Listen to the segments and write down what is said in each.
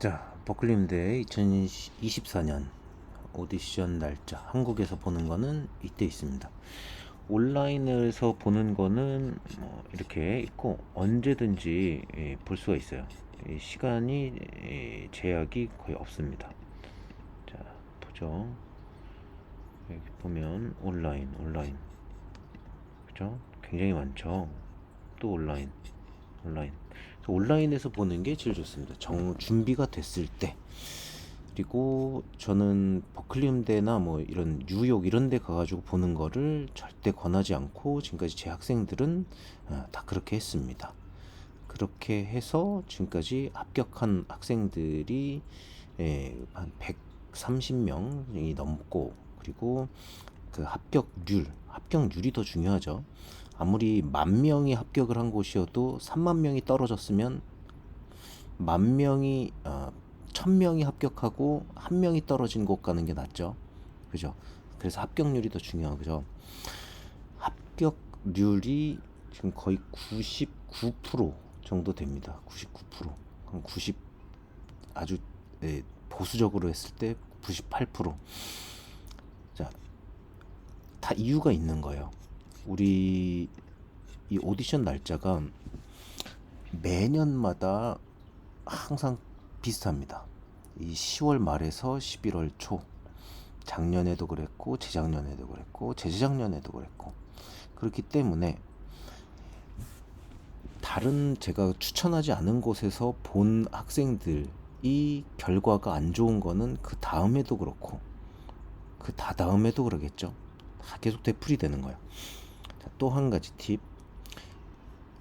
자, 버클리임대 2024년 오디션 날짜 한국에서 보는 거는 이때 있습니다. 온라인에서 보는 거는 이렇게 있고 언제든지 볼 수가 있어요. 시간이 제약이 거의 없습니다. 자, 보죠. 여기 보면 온라인 그죠? 굉장히 많죠. 또 온라인. 그래서 온라인에서 보는 게 제일 좋습니다. 준비가 됐을 때. 그리고 저는 버클리음대나 뭐 이런 뉴욕 이런 데 가가지고 보는 거를 절대 권하지 않고 지금까지 제 학생들은 다 그렇게 했습니다. 그렇게 해서 지금까지 합격한 학생들이 한 130명이 넘고, 그리고 그 합격률이 더 중요하죠. 아무리 10,000명이 합격을 한 곳이어도 30,000명이 떨어졌으면 10,000명이 1,000명이 합격하고 1명이 떨어진 곳 가는 게 낫죠. 그죠? 그래서 합격률이 더 중요하죠. 합격률이 지금 거의 99% 정도 됩니다. 99%. 한 90, 아주 보수적으로 했을 때 98%. 자, 다 이유가 있는 거예요. 우리 이 오디션 날짜가 매년마다 항상 비슷합니다. 이 10월 말에서 11월 초. 작년에도 그랬고 재작년에도 그랬고 재작년에도 그랬고. 그렇기 때문에 다른 제가 추천하지 않은 곳에서 본 학생들이 결과가 안 좋은 거는 그 다음에도 그렇고 그 다다음에도 그러겠죠. 다 계속 되풀이 되는 거예요. 또 한 가지 팁.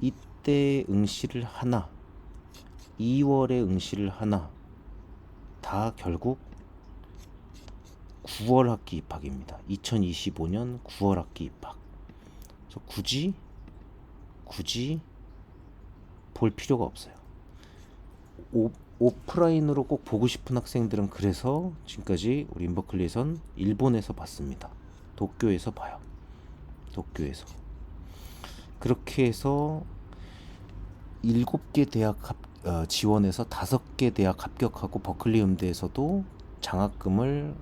이때 응시를 하나, 2월에 응시를 하나, 다 결국 9월 학기 입학입니다. 2025년 9월 학기 입학. 그래서 굳이 볼 필요가 없어요. 오프라인으로 꼭 보고 싶은 학생들은 그래서 지금까지 우리 인버클리에선 일본에서 봤습니다. 도쿄에서 봐요. 도쿄에서. 그렇게 해서 7개 대학 지원해서 5개 대학 합격하고 버클리 음대에서도 장학금을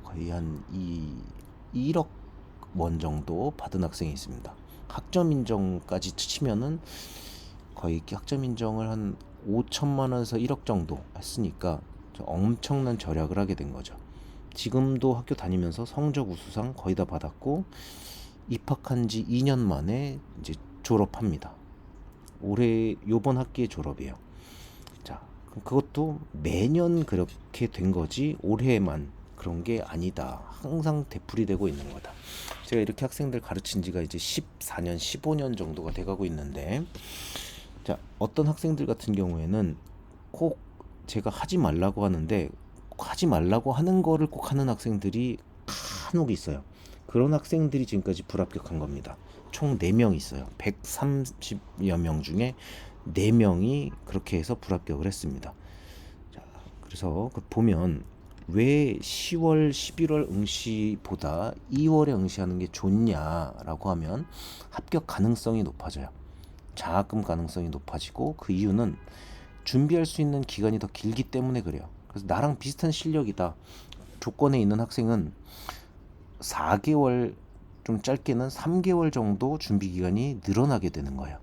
거의 한 1억 원 정도 받은 학생이 있습니다. 학점 인정까지 치면은 거의 학점 인정을 한 5천만 원에서 1억 정도 했으니까 엄청난 절약을 하게 된 거죠. 지금도 학교 다니면서 성적 우수상 거의 다 받았고 입학한 지 2년 만에 이제 졸업합니다. 올해 요번 학기에 졸업이에요. 자, 그것도 매년 그렇게 된 거지 올해만 그런 게 아니다. 항상 되풀이되고 있는 거다. 제가 이렇게 학생들 가르친 지가 이제 14년, 15년 정도가 돼가고 있는데, 자, 어떤 학생들 같은 경우에는 꼭 제가 하지 말라고 하는데 하지 말라고 하는 거를 꼭 하는 학생들이 간혹 있어요. 그런 학생들이 지금까지 불합격한 겁니다. 총 4명 있어요. 130여 명 중에 4명이 그렇게 해서 불합격을 했습니다. 자, 그래서 보면 왜 10월, 11월 응시보다 2월에 응시하는 게 좋냐라고 하면 합격 가능성이 높아져요. 장학금 가능성이 높아지고, 그 이유는 준비할 수 있는 기간이 더 길기 때문에 그래요. 그래서 나랑 비슷한 실력이다 조건에 있는 학생은 4개월, 좀 짧게는 3개월 정도 준비 기간이 늘어나게 되는 거예요.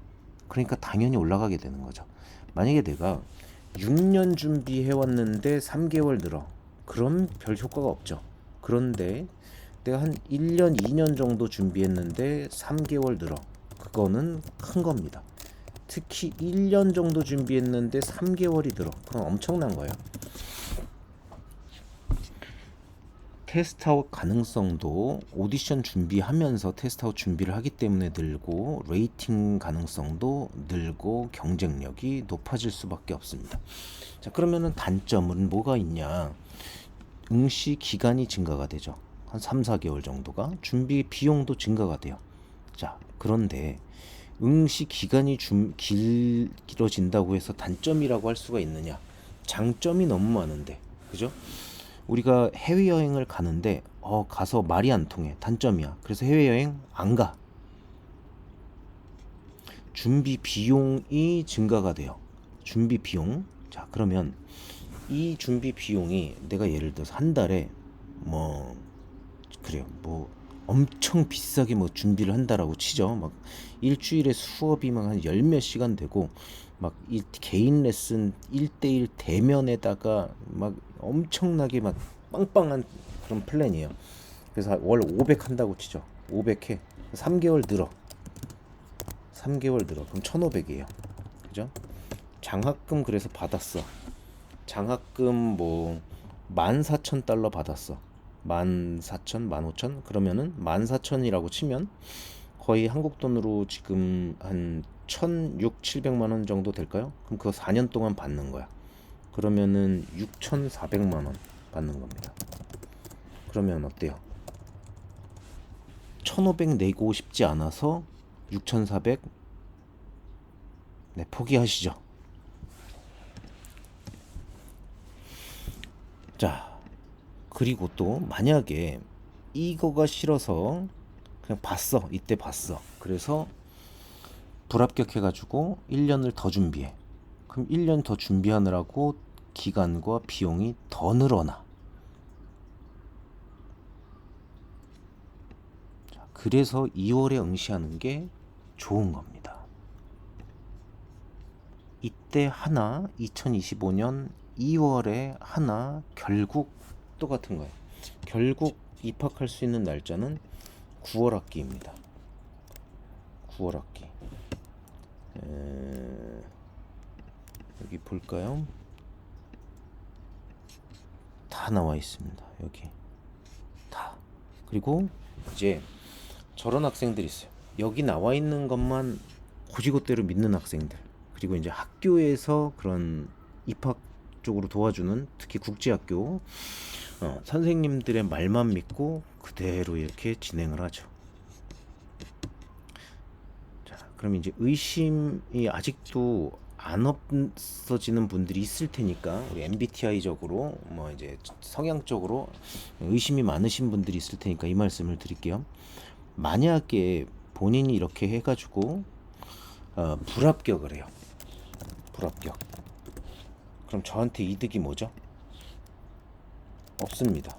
그러니까 당연히 올라가게 되는 거죠. 만약에 내가 6년 준비해 왔는데 3개월 늘어, 그럼 별 효과가 없죠. 그런데 내가 한 1년, 2년 정도 준비했는데 3개월 늘어, 그거는 큰 겁니다. 특히 1년 정도 준비했는데 3개월이 늘어, 그건 엄청난 거예요. 테스트아웃 가능성도 오디션 준비하면서 테스트아웃 준비를 하기 때문에 늘고, 레이팅 가능성도 늘고, 경쟁력이 높아질 수밖에 없습니다. 자, 그러면은 단점은 뭐가 있냐? 응시 기간이 증가가 되죠. 한 3, 4개월 정도가. 준비 비용도 증가가 돼요. 자, 그런데 응시 기간이 길어진다고 해서 단점이라고 할 수가 있느냐? 장점이 너무 많은데, 그죠? 우리가 해외여행을 가는데 가서 말이 안 통해. 단점이야. 그래서 해외여행 안 가. 준비 비용이 증가가 돼요. 준비 비용. 자, 그러면 이 준비 비용이 내가 예를 들어서 한 달에 뭐 그래요 뭐 엄청 비싸게 뭐 준비를 한다라고 치죠. 막 일주일에 수업이 막 한 열 몇 시간 되고 막 이 개인 레슨 1대1 대면에다가 막 엄청나게 막 빵빵한 그런 플랜이에요. 그래서 월 500 한다고 치죠. 500 해. 3개월 늘어. 3개월 늘어. 그럼 1,500이에요. 그죠? 장학금 그래서 받았어. 장학금 뭐 14,000달러 받았어. 14,000, 15,000 그러면은 14,000이라고 치면 거의 한국 돈으로 지금 한 1,600, 700만 원 정도 될까요? 그럼 그거 4년 동안 받는 거야. 그러면은 6,400만 원 받는 겁니다. 그러면 어때요? 1,500 내고 싶지 않아서 6,400 네, 포기하시죠. 자, 그리고 또 만약에 이거가 싫어서 그냥 봤어. 이때 봤어. 그래서 불합격해가지고 1년을 더 준비해. 그럼 1년 더 준비하느라고 기간과 비용이 더 늘어나. 자, 그래서 2월에 응시하는 게 좋은 겁니다. 이때 하나 2025년 2월에 하나 결국 똑같은 거예요. 결국 입학할 수 있는 날짜는 9월 학기입니다. 9월 학기. 여기 볼까요? 다 나와 있습니다. 여기 다. 그리고 이제 저런 학생들이 있어요. 여기 나와 있는 것만 고지고대로 믿는 학생들. 그리고 이제 학교에서 그런 입학 쪽으로 도와주는 특히 국제학교 선생님들의 말만 믿고 그대로 이렇게 진행을 하죠. 자, 그럼 이제 의심이 아직도 안 없어지는 분들이 있을 테니까 우리 MBTI적으로 뭐 이제 성향적으로 의심이 많으신 분들이 있을 테니까 이 말씀을 드릴게요. 만약에 본인이 이렇게 해가지고 불합격을 해요. 불합격. 그럼 저한테 이득이 뭐죠? 없습니다.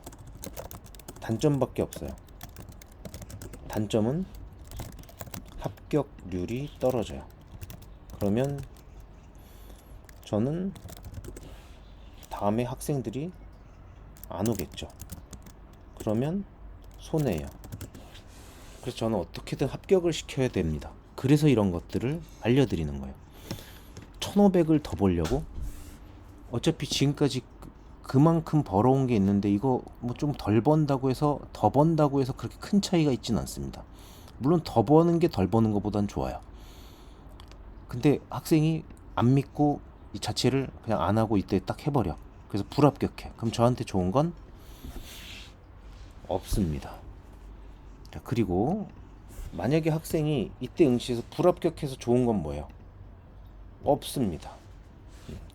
단점밖에 없어요. 단점은 합격률이 떨어져요. 그러면 저는 다음에 학생들이 안 오겠죠. 그러면 손해예요. 그래서 저는 어떻게든 합격을 시켜야 됩니다. 그래서 이런 것들을 알려드리는 거예요. 1,500을 더 벌려고? 어차피 지금까지 그만큼 벌어온 게 있는데 이거 뭐 좀 덜 번다고 해서 더 번다고 해서 그렇게 큰 차이가 있지는 않습니다. 물론 더 버는 게 덜 버는 것보단 좋아요. 근데 학생이 안 믿고 이 자체를 그냥 안 하고 이때 딱 해버려. 그래서 불합격해. 그럼 저한테 좋은 건 없습니다. 자, 그리고 만약에 학생이 이때 응시해서 불합격해서 좋은 건 뭐예요? 없습니다.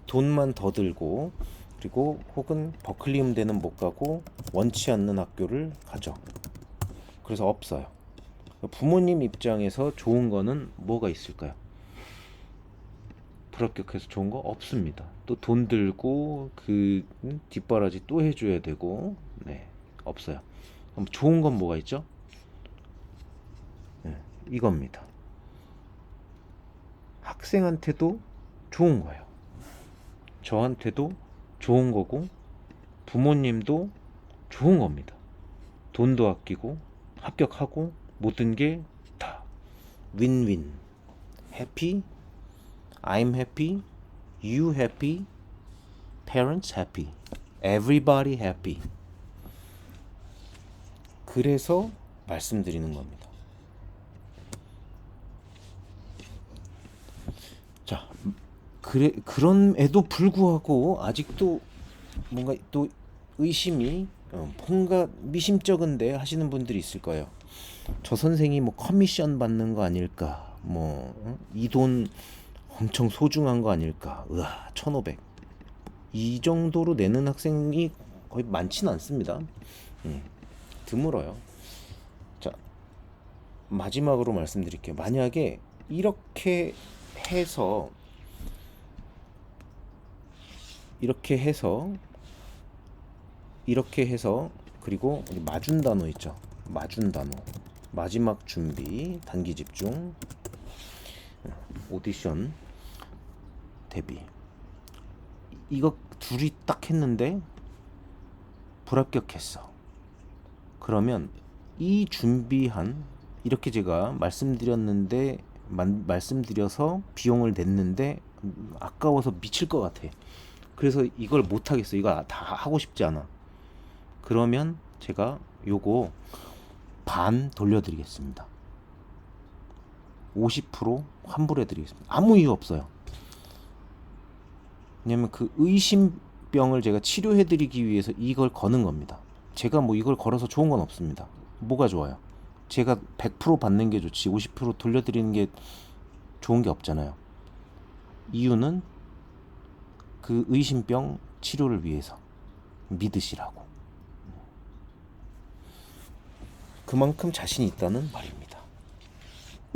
돈만 더 들고 그리고 혹은 버클리 음대는 못 가고 원치 않는 학교를 가죠. 그래서 없어요. 부모님 입장에서 좋은 거는 뭐가 있을까요? 불합격해서 좋은 거 없습니다. 또 돈 들고 그 뒷바라지 또 해줘야 되고 네 없어요. 그럼 좋은 건 뭐가 있죠? 네, 이겁니다. 학생한테도 좋은 거예요. 저한테도 좋은 거고 부모님도 좋은 겁니다. 돈도 아끼고 합격하고 모든 게 다 윈윈. 해피, I'm happy, you happy, parents happy, everybody happy. 그래서 말씀드리는 겁니다. 자, 그럼에도 불구하고 아직도 뭔가 또 의심이 뭔가 미심쩍은데 하시는 분들이 있을 거예요. 저 선생이 뭐 커미션 받는 거 아닐까? 뭐 이 돈 엄청 소중한 거 아닐까? 으아, 1,500. 이 정도로 내는 학생이 거의 많지는 않습니다. 드물어요. 자, 마지막으로 말씀드릴게요. 만약에 이렇게 해서 이렇게 해서 그리고 여기 마준 단어 있죠. 마준 단어. 마지막 준비, 단기 집중, 오디션, 데뷔. 이거 둘이 딱 했는데 불합격했어. 그러면 이 준비한, 이렇게 제가 말씀드렸는데 말씀드려서 비용을 냈는데 아까워서 미칠 것 같아. 그래서 이걸 못 하겠어. 이거 다 하고 싶지 않아. 그러면 제가 요거 반 돌려드리겠습니다. 50% 환불해 드리겠습니다. 아무 이유 없어요. 왜냐면 그 의심병을 제가 치료해 드리기 위해서 이걸 거는 겁니다. 제가 뭐 이걸 걸어서 좋은 건 없습니다. 뭐가 좋아요? 제가 100% 받는 게 좋지 50% 돌려드리는 게 좋은 게 없잖아요. 이유는 그 의심병 치료를 위해서 믿으시라고. 그만큼 자신이 있다는 말입니다.